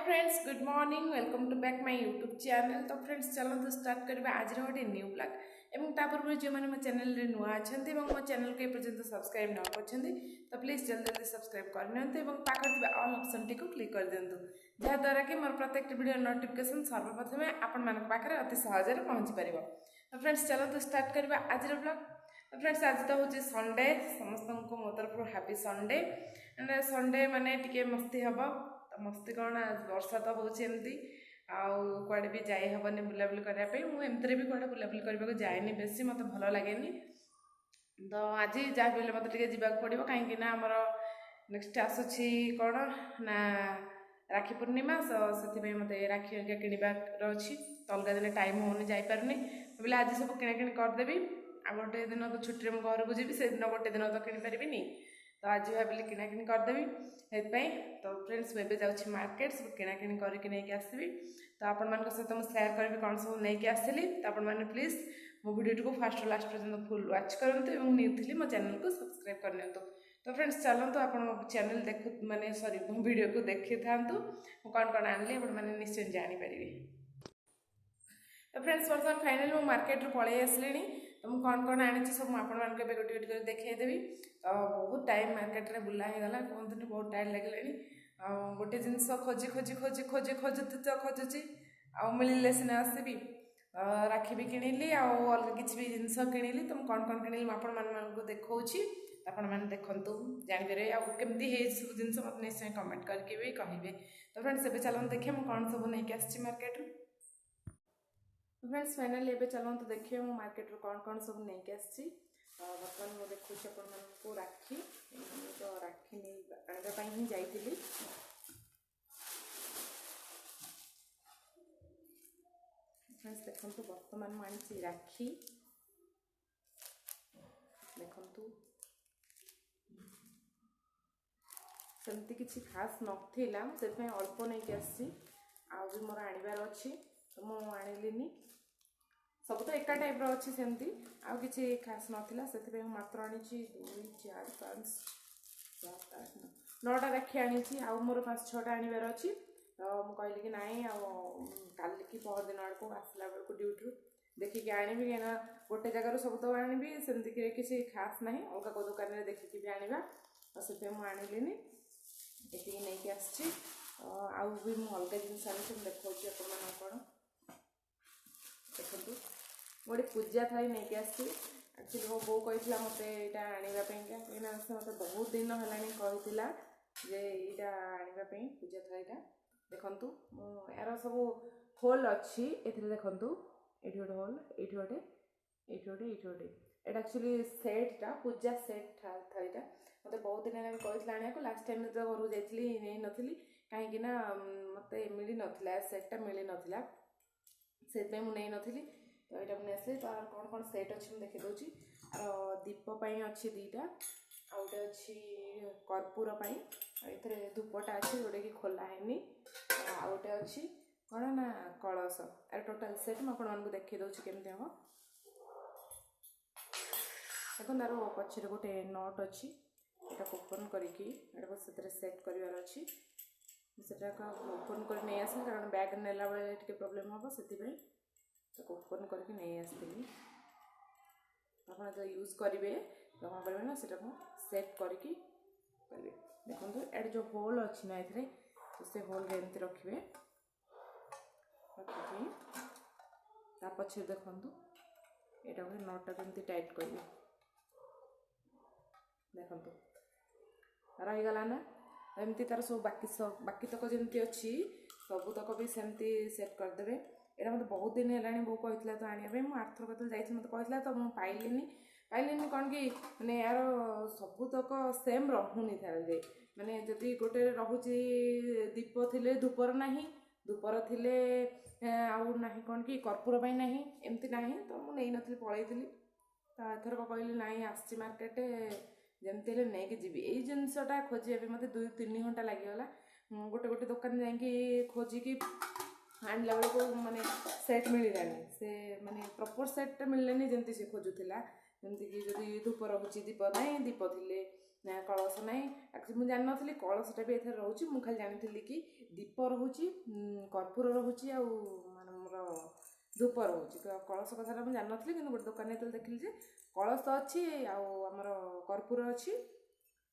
Friends, good morning. Welcome to back my YouTube channel. तो friends, चलते start करवा आज गोटे न्यू ब्लॉग। एवं तापर जो मैंने मो चैनल रे नुआ अच्छा मो चैनल को पर्यटन सब्सक्राइब न कर तो प्लीज जल्दी जल्दी सब्सक्राइब करनी और पाखे ऑल ऑप्शन टी को क्लिक कर दिंतु जहाँद्वारा कि मोर प्रत्येक वीडियो नोटिफिकेशन सर्वप्रथम आपण पाखे अति सहज पहुँची पार। तो फ्रेंड्स, चलते स्टार्ट करवा आज ब्लॉग। तो फ्रेंड्स, आज तो हूँ संडे, समस्त मो तरफ हैप्पी संडे। संडे माने टिके मस्ती हम तो मस्ती कौन वर्षा तो हूँ एमती आड़े भी जाई हेनी बुलाबुली करने मुझे भी कौटे बुलाबुली करने को जाए बेसी मत भल लगे। तो आज जहाँ भी मत जावाक पड़ो कहीं आमर नेक्स्ट आसूसी कौन ना राखी पूर्णिमा। से मत राखी किणवार अच्छी तो अलग दिन टाइम होनी जापारे बोले आज सब किणाकिणी करदेवी। आ गोटे दिन तो छुट्टी में घर को जी से दिन गोटे दिन तो किपारि तो आज भाविली किणाकिणी करदेवी से। तो फ्रेंड्स, मुझे जाऊँगी मार्केट सब किणाकिणी करके आसबि। तो आपण मान सहित मुझे सेयार करी कौन सब नहीं आसली। तो आपण मैंने प्लीज मो वीडियो को फास्ट लास्ट पर्यटन फुल वाच करते और न्यू थी मो चैनल को सब्सक्राइब करनी। तो फ्रेंड्स, चलते आप चैनल देखु माने सॉरी मो वीडियो को देखी था कौन कौन आनली आपने निश्चय जानीपर। तो फ्रेंड्स, बर्तमान फाइनाली मो मार्केट रू पलि आसली। तो मुझे कौन कौन आनी सब आपको गोटे गोटे कर देखदेवी। तो बहुत टाइम मार्केट रे बुला ही गला कहते बहुत टाइम लगे। गोटे जिनस खोजी खोजी खोजी खोजी खोजुची आउ मिले सीना आसबि। राखी भी किणिली अलग किसी भी जिनस किणिली। तो कौन कौन किणिली आपण मानक देखी आपण मैंने देखु जानीपर आमती सब जिन मत निश्चय कमेंट करके भी कहे। तो फ्रेंड्स, एवं चलते देखिए मुझे कौन सब नहीं आसी मार्केट। फ्रेंड्स, फाइनाली एवं चलते देखिए मो मार्केट रू कौन कौन सब नहीं आसी। बर्तमान मुझे देखुची आपको राखी तो राखी नहीं ही जाइली। फ्रेंड्स, देखो बर्तमान मुझे राखी देखु सेमती किसी खास नाला से अल्प नहीं आसी भी मोर आनबार अच्छी तो मुझे आनिली। सब तो एका टाइप अच्छी सेमती आउ किसी खास नाला से मात्र आनी 2 4 5 7 8 9टा राखी आनी आउ मोर 5-6टा आनबार अच्छी। तो मुझे कहली कि नाई कल कि पहर दिन आड़ को आसला बेलू ड्यूटी देखिकी आनी कहीं गोटे जगार सब तो आनी सेमती किसी खास ना अलग को दुकान में देखिकी भी आना तो से मुझे आनिली ये नहीं आसी। आउ भी मुझे अलग जिन आनी देखा कौन देखो गोटे पूजा थाली नहीं आसी। एक्चुअली मो बो कही मत यहाँ आनापी कहीं से मत बहुत दिन है जे यहाँ आनापी पूजा थालीटा देखु यार सब होल अच्छी ए देखु ये गोटे होल ये गोटे ये गोटे ये गोटे यहाँ एक्चुअली सेटा पूजा सेट थालीटा मत बहुत दिन है कही आने लास्ट टाइम जो घर को जाइली नहीं नी कहीं मत मिल ना सेटा मिल ना से नहीं नी। तो यहाँ मुझे आसली तो कौन कौन सेट अच्छी मुझे देखी दूसरी दीपपाई अच्छी 2टा आ गए अच्छी कर्पूर ये धूपटा अच्छी जोटा कि खोला है आ गए अच्छी कौन ना कलश यार टोटाल सेट मुझे आपको देखी दूसरी केमती हम देखो तार पचर गोटे नट अच्छी यहाँ ओपन करके सेट करार अच्छी से ओपन कर नहीं आसली कारण बैग नेला बेले प्रोब्लेम हम से ओपन करके नहीं आसती। आप जो यूज करेंगे तो कौन करेंगे ना से सेट करके करेंगे। देखो ये जो होल अच्छी ना ये तो से होल एमती रखिए रखिए पछे देखु यहाँ गोटे नटा केमती टाइट करेंगे देखो रहीगला ना एमती तार सब बाकी तक जमी अच्छी सबूतक भी सेमती सेट करदे। यहाँ मतलब बहुत दिन है बो कही तो आने मुझे आर्थर कत जा मत कहला तो मुझे पाइलिनी कौन कि मैंने यार सबूतक सेम रहुनी थाली माने जदि गोटे रोचे दीप थिले धूपर ना धूपर थिले आउ ना कौन कि कर्पूर ना एमती ना तो मुझे नहीं नी पलैली। तो एथरक कहली ना आसी मार्केट जमती नहीं कि जी यही जिनसटा खोजे मत 2-3 घंटा लगिगला गोटे गोटे दुकान जा खोजिकी आनला बेल को माने सेट मिलानी से माने प्रॉपर सेट मिलने जमती से खोजुला जमती कि जदि धूप रोचे दीप ना दीप थिले कलश ना एक्चुअली मुझे जानी नी कलशटा भी एथर रोचे मुझे खाली जानी कि दीप रोचे कर्पूर रोचे आमर धूप रोचे तो कलश कथा मुझे जानी कि गोटे दुकान जो देखिली जे कलश तो अच्छी आमर कर्पूर अच्छी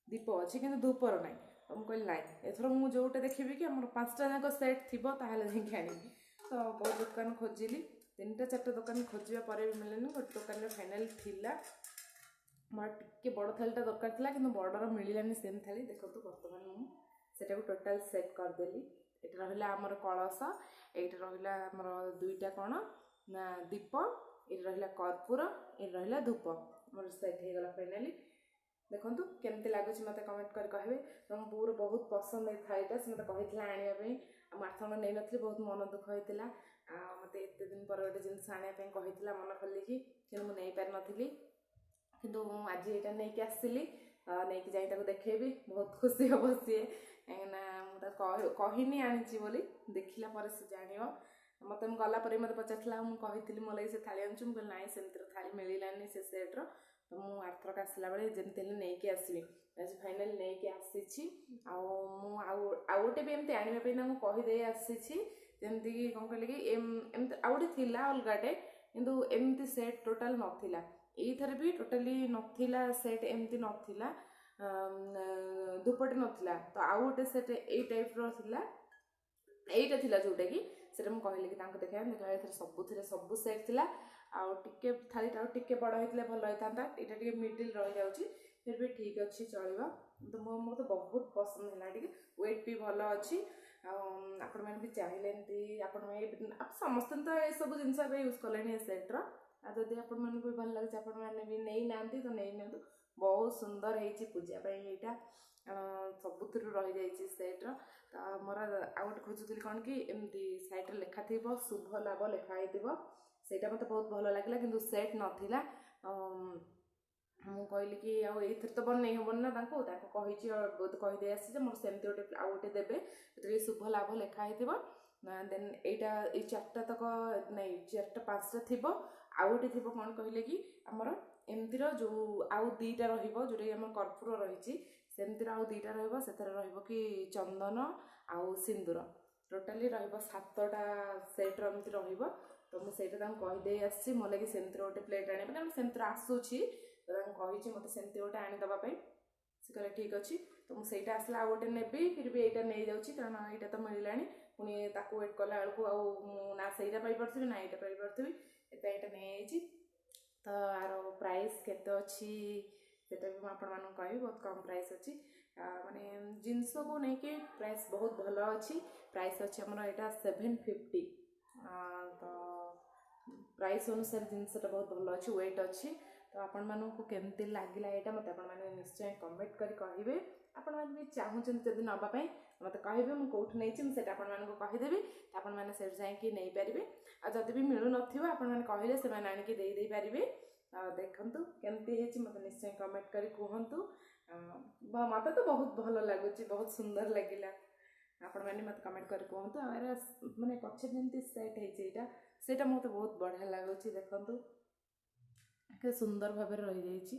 दीप अच्छी कि धूपर ना तो मुझे कहली ना एथर मुझे जोटे देखी कि आम 5टा जाक सेट थी जाकि आनी तो बहुत दुकान खोजिली 3टा 4टा दुकान खोजा पर भी मिलनी गोटे दुकान फाइनाल थिला मोर टिके बड़ थालीटा दरकार था कि बड़र मिलानी सेम थाली देखो बर्तमान मुझे टोटाल सेट करदेली ये रहा आमर कलश ये रहा आमर 2टा कौन ना दीप ये रहा कर्पूर ये रहा धूप मोर सेट हो गला फाइनाली देखो केमती लगुच मत कमेंट कर कहे तो मो बोर बहुत पसंद है थालीटा से मत कही आने माथन नहीं नी बहुत मन दुख होता मत एत दिन पर गोटे जिनस आने मन खोलिकी कि मुझे नहीं पार नी किंतु आज यहाँ नहीं आसली नहीं जाई देखेबी बहुत खुशी हम सी कहीं कहनी आनी बोली देखला पर से जान मत गला मत पचार मुझे मो लगे से थाली आनुची मुझे ना सेमती थाली मिलानी से सेट्र तो मुझे आरथरक आसला बेले जमी नहीं आसवि आज फाइनाल नहीं आसी आउटे भी एमती आने कहीदे आसी जमती कौन कहले कि एमती आउटे थिला अलगाटे किंतु एमती सेट टोटाल नथिला एथर भी टोटाली नथिला सेट एमती नथिला धूपटे नथिला तो आउ गोटे सेट ए टाइप रो थिला एटा थिला जोटा कि सेटा मु कहले कि तांको देखा एथर सबु सेट थिला आउ टिके थालीटा टिके बड़ होइतले भल होइतांता एटा टिके मिडिल रहि जाउची फिर भी ठीक अच्छी चलवा तो मोर तो बहुत पसंद है टिके वेट भी भल अच्छी आपण मैंने भी चाहिए एमती समस्त तो ये सब जिन यूज कले सेट्र आदि आपण मन भी भल लगे आपण मैंने भी नहीं ना तो नहीं नि बहुत सुंदर है पूजापाई यहाँ सबुथ रही जाइए सेट्र तो मोर आउ गोटे खोजुली कौन कि एमती साइड लेखा थी शुभ लाभ लिखाई सेटा मत बहुत भल लगे कि सेट नाला मुझे कहली कि आउ तो बन हेबन ना कही बहुत कहीदे आसी मोर सेमती गोटे आउ गोटे देवे शुभ लाभ लिखाई देन यहाँ ये 4टा तक नहीं 4टा 5टा थी आउ गोटे थी कौन कहले कि आमर एमती जो आउ 2टा रोटा कर्पूर रही सेमती आउ 2टा कि चंदन आउ सिंदूर टोटाली 7टा सेट्र एमती तो मुझे कहीदे आसी मो लगे सेमती गोटे प्लेट आने सेमती आसूसी तो कही मत सेमती गोटे आनीदेवाई से कहे ठीक अच्छे तो मुझे आसला आउ गोटे नेबी फिर भी यहाँ नहीं जाऊँगी कारण यहाँ तो मिलला पुणी वेट कला बेलू ना सहीटा पाई ना यहाँ पाई यहाँ नहीं तो यार प्राइस केते अच्छी सेटा भी आपण मान कहि बहुत कम प्राइस अच्छी माने जिनस को लेकिन प्राइस बहुत भल अच्छी प्राइस अच्छी हमर एटा 750 तो प्राइस अनुसार जिनसटा बहुत भल अच्छी वेट अच्छी तो आपण मानू को केमती लागिला एटा मते आपण माने निश्चय कमेंट करी कहिबे आपण माने भी चाहूचन जदी नबा पई मते कहिबे मु कोठ नै छी सेटा आपण माने को कहि देबी आपण माने सेट जाय कि नै परिबे आ जदी भी मिलु नथिबो आपण माने कहिले से माने आनि कि देई देई परिबे देखंतु केमती हेची मते निश्चय कमेंट करी कहंतु मते तो बहुत भल लागुची बहुत सुंदर लागिला आपण माने मते कमेंट करी कहंतु आरे माने पछे जेंती सेट हेची एटा सेटा मते बहुत बढ़िया लागुची देखंतु के सुंदर भाबे रहि जाईची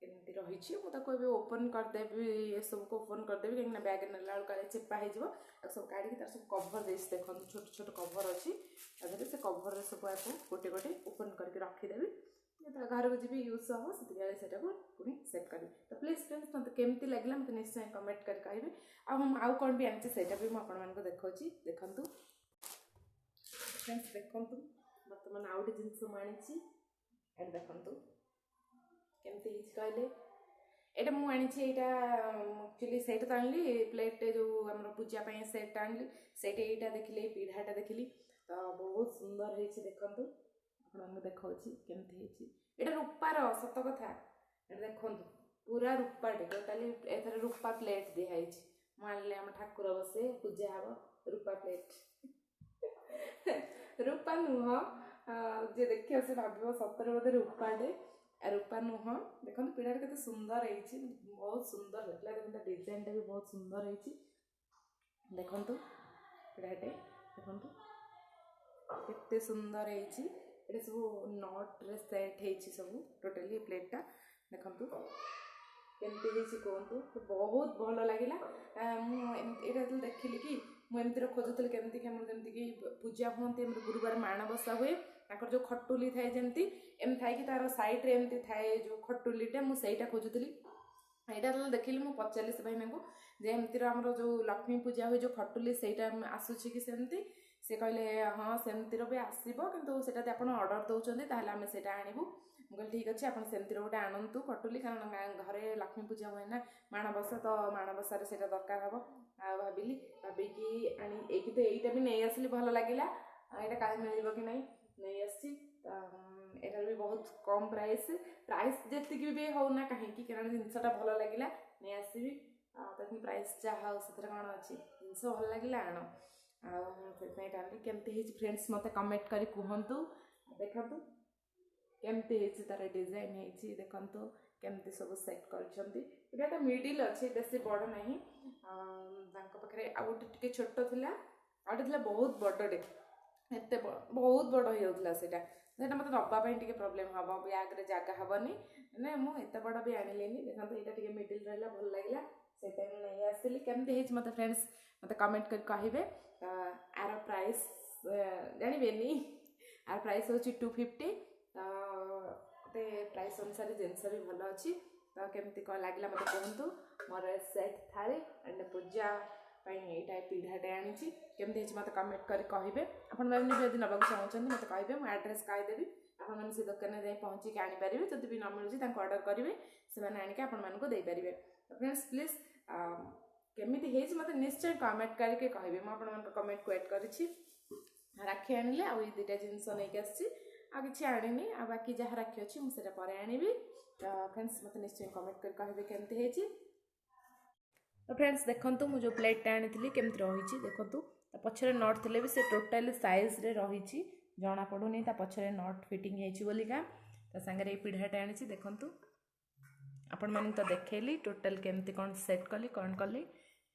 एमती रही मुझे ओपन करदेवी ये सब को ओपन करदेवी कहीं बैग नेला काले चेपा हो सब काढ़ी तार सब कभर दे देखो छोट छोट कभर अच्छी से कभर सब आपको गोटे गोटे ओपन करके रखीदेवी घर को जी यूज हम से पुणी सेट करी तो प्लीज फ्रेंड्स मत केमती लगे मत निश्चय कमेंट कर कहे आउ कौन भी आनी से भी मुझे देखा देखु फ्रेंड्स देखु बर्तमान आउ गए जिनस मुझे देखु केमती कहले एटा मु आनी एक्चुअली सेट तो आनली प्लेट जो आम पूजापाई सेट आनली सेट यहाँ देखिले पीढ़ाटा देखिली तो बहुत सुंदर है देखु आपको देखा केमती एटा रूपार सत कथा देखु पूरा रूपाटे टोटाली एथर रूपा प्लेट दिखाई मुझे आम ठाकुर बसे पूजा हम रूपा प्लेट रूपा नुह जे देखिए से भाव सतर बोधे रूपाटे रूपा नुह देखो पीढ़ा के सुंदर है बहुत सुंदर लगला देखो डिजाइन भी बहुत सुंदर है देखो पीढ़ाटे देखो केते सुंदर है सब नट रे सेट है सब टोटाली प्लेटा देखो केमती होइछि कहंतु बहुत भल लागिला मु एटा तो देखिली कि मु एमती खोजुतली केमती कि हमर जेमती कि पूजा होंती हमर गुरुवार माणबसा हुए ताकर जो खटुली थाए जेमती एम थाए कि तार साइड रे एमती थाए जो खटुलीटा मु सेटा खोजुतली एटा तो देखिली मु पचाली से भाई मांगू जे एमती हमर जो लक्ष्मी पूजा हुए जो खटुली सेटा आसुछि कि सेमती से कहले हाँ सेमती भी आसो कितु से आप अर्डर दौरान ताहले आम से आणबू मुझे ठीक अच्छे आप सेमती गोटे आणतु कटुली कारण घरे लक्ष्मी पूजा हुए ना माणबसा तो माणबसार से दरकार हम आ भाविली भाविकी आनी तो यहीटा भी नहीं आसली भल लगे यहाँ का मिल कि नहीं नहीं आसी एटार भी बहुत कम प्राइस प्राइस जी भी होना कहीं कारण जिनसा भल लगे नहीं आसबि तक प्राइस जहाँ से कौन अच्छी जिनस भल लगे आण आनी केमती फ्रेंड्स मत कमेंट कर कहतु देखु केमती तार डिजाइन है देखु केमती सब सेट कर मिडिल अच्छे बेस बड़ ना पाखे आ गए छोट थिला आउटे बहुत बड़े एत बहुत बड़ हो जाता मत नापी प्रोब्लेम हम बैग्रे जगह हेनी ना मुझे बड़ भी आणिले देखो यहाँ मिडिल रहा भल लगे से नहीं आसली केमती मत फ्रेंड्स मत कमेंट कर कहे आर प्राइस जानवे आर प्राइस हूँ 250 तो प्राइस अनुसार जिनस भी भल अच्छी तो केमती कौन लगे मत कहतु मोर सेट थाली एंड पूजा यहाँ पीढ़ाटे आनी केमती मत कमेंट कर कहे आपण मैंने नवा चाहते मत कहे मुझे एड्रेस कहीदेवी आपने से दुकान जाए पहुँचिक आनीपारे जब भी न मिलूँ अर्डर करेंगे से आणिक आपको देपारे फ्रेंड्स प्लीज केमिति हेज मत निश्चय कमेंट करके कहे मुझे कमेंट को वेट करी राखी आनिले आ दुटा जिनस नहीं आसी कि आनी आ बाकी जहाँ राखी अच्छी मुझे आनी तो फ्रेंड्स मत निश्चय कमेंट कर कहे केमती तो फ्रेंड्स देखूँ मुझे प्लेटा आनी केमती रही देखूँ पछरे नट थे भी से टोटाली साइज रे रही जना पड़ूनी पछरे नट फिटिंग होलिका सांगे ये पीढ़ाटे आनी देखूँ आपण मैंने तो देखली टोटाल केमती कौन सेट कली कौन कली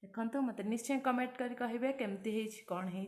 देखूँ मत निश्चय कमेंट कर कहे केमती कौन है।